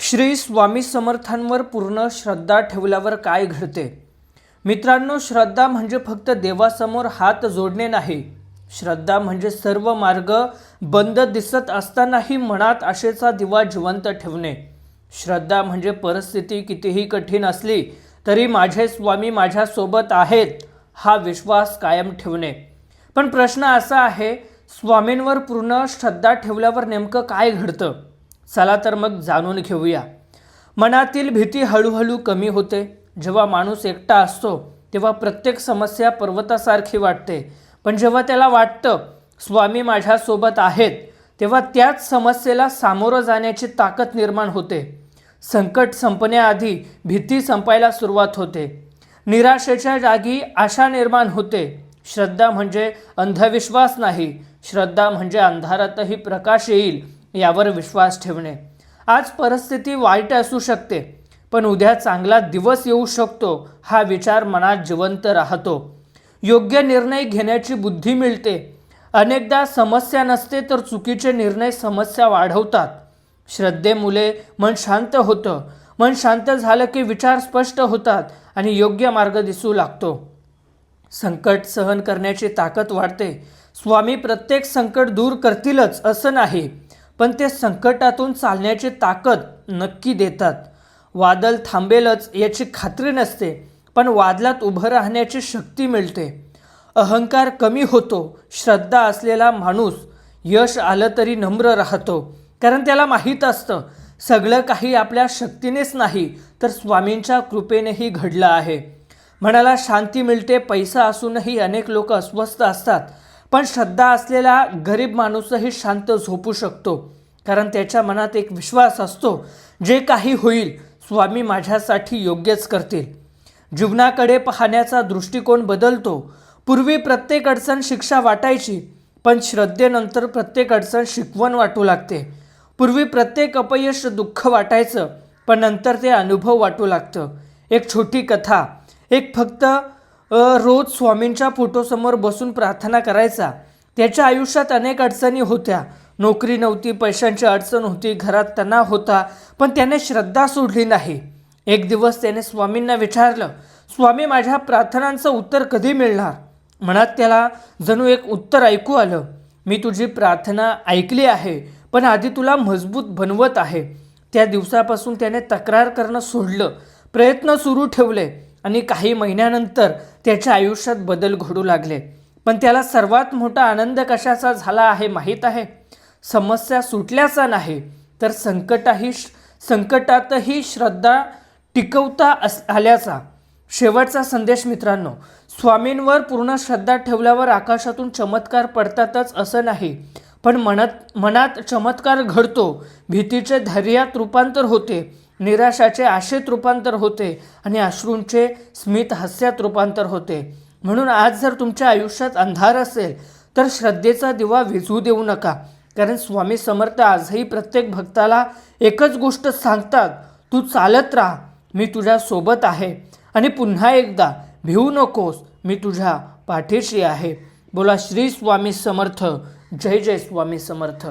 श्री स्वामी समर्थांवर पूर्ण श्रद्धा ठेवल्यावर काय घडते? मित्रांनो, श्रद्धा म्हणजे फक्त देवासमोर हात जोडणे नाही. श्रद्धा म्हणजे सर्व मार्ग बंद दिसत असतानाही मनात आशेचा दिवा जिवंत ठेवणे. श्रद्धा म्हणजे परिस्थिती कितीही कठीण असली तरी माझे स्वामी माझ्यासोबत आहेत हा विश्वास कायम ठेवणे. पण प्रश्न असा आहे, स्वामींवर पूर्ण श्रद्धा ठेवल्यावर नेमकं काय घडतं? चला तर मग जाणून घेऊया. मनातील भीती हळूहळू कमी होते. जेव्हा माणूस एकटा असतो तेव्हा प्रत्येक समस्या पर्वतासारखी वाटते. पण जेव्हा त्याला वाटतं स्वामी माझ्यासोबत आहेत, तेव्हा त्याच समस्येला सामोरं जाण्याची ताकद निर्माण होते. संकट संपण्याआधी भीती संपायला सुरुवात होते. निराशेच्या जागी आशा निर्माण होते. श्रद्धा म्हणजे अंधविश्वास नाही, श्रद्धा म्हणजे अंधारातही प्रकाश येईल यावर विश्वास ठेवणे. आज परिस्थिती वाईट असू शकते, पण उद्या चांगला दिवस येऊ शकतो हा विचार मनात जिवंत राहतो. योग्य निर्णय घेण्याची बुद्धी मिळते. अनेकदा समस्या नसते तर चुकीचे निर्णय समस्या वाढवतात. श्रद्धेमुळे मन शांत होतं. मन शांत झालं की विचार स्पष्ट होतात आणि योग्य मार्ग दिसू लागतो. संकट सहन करण्याची ताकद वाढते. स्वामी प्रत्येक संकट दूर करतीलच असं नाही, पण ते संकटातून चालण्याची ताकद नक्की देतात. वादळ थांबेलच याची खात्री नसते, पण वादळात उभं राहण्याची शक्ती मिळते. अहंकार कमी होतो. श्रद्धा असलेला माणूस यश आलं तरी नम्र राहतो, कारण त्याला माहीत असतं सगळं काही आपल्या शक्तीनेच नाही तर स्वामींच्या कृपेनेही घडलं आहे. मनाला शांती मिळते. पैसा असूनही अनेक लोक अस्वस्थ असतात, पण श्रद्धा असलेला गरीब माणूसही शांत झोपू शकतो, कारण त्याच्या मनात एक विश्वास असतो, जे काही होईल स्वामी माझ्यासाठी योग्यच करतील. जीवनाकडे पाहण्याचा दृष्टिकोन बदलतो. पूर्वी प्रत्येक अडचण शिक्षा वाटायची, पण श्रद्धेनंतर प्रत्येक अडचण शिकवण वाटू लागते. पूर्वी प्रत्येक अपयश दुःख वाटायचं, पण नंतर ते अनुभव वाटू लागतं. एक छोटी कथा. एक फक्त रोज स्वामींच्या फोटोसमोर बसून प्रार्थना करायचा. त्याच्या आयुष्यात अनेक अडचणी होत्या. नोकरी नव्हती, पैशांची अडचण होती, घरात तणाव होता, पण त्याने श्रद्धा सोडली नाही. एक दिवस त्याने स्वामींना विचारलं, स्वामी माझ्या प्रार्थनांचं उत्तर कधी मिळणार? मनात त्याला जणू एक उत्तर ऐकू आलं, मी तुझी प्रार्थना ऐकली आहे, पण आधी तुला मजबूत बनवत आहे. त्या दिवसापासून त्याने तक्रार करणं सोडलं, प्रयत्न सुरू ठेवले आणि काही महिन्यानंतर त्याच्या आयुष्यात बदल घडू लागले. पण त्याला सर्वात मोठा आनंद कशाचा झाला आहे माहीत आहे? समस्या सुटल्याचा नाही, तर संकटातही श्रद्धा टिकवता आल्याचा. शेवटचा संदेश मित्रांनो, स्वामींवर पूर्ण श्रद्धा ठेवल्यावर आकाशातून चमत्कार पडतातच असं नाही, पण मनात चमत्कार घडतो. भीतीचे धैर्यात रूपांतर होते, निराशाचे आशेत रूपांतर होते आणि अश्रूंचे स्मित हास्यात रूपांतर होते. म्हणून आज जर तुमच्या आयुष्यात अंधार असेल तर श्रद्धेचा दिवा विझू देऊ नका, कारण स्वामी समर्थ आजही प्रत्येक भक्ताला एकच गोष्ट सांगतात, तू चालत राहा, मी तुझ्या सोबत आहे. आणि पुन्हा एकदा, भिवू नकोस, मी तुझ्या पाठीशी आहे. बोला श्री स्वामी समर्थ. जय जय स्वामी समर्थ.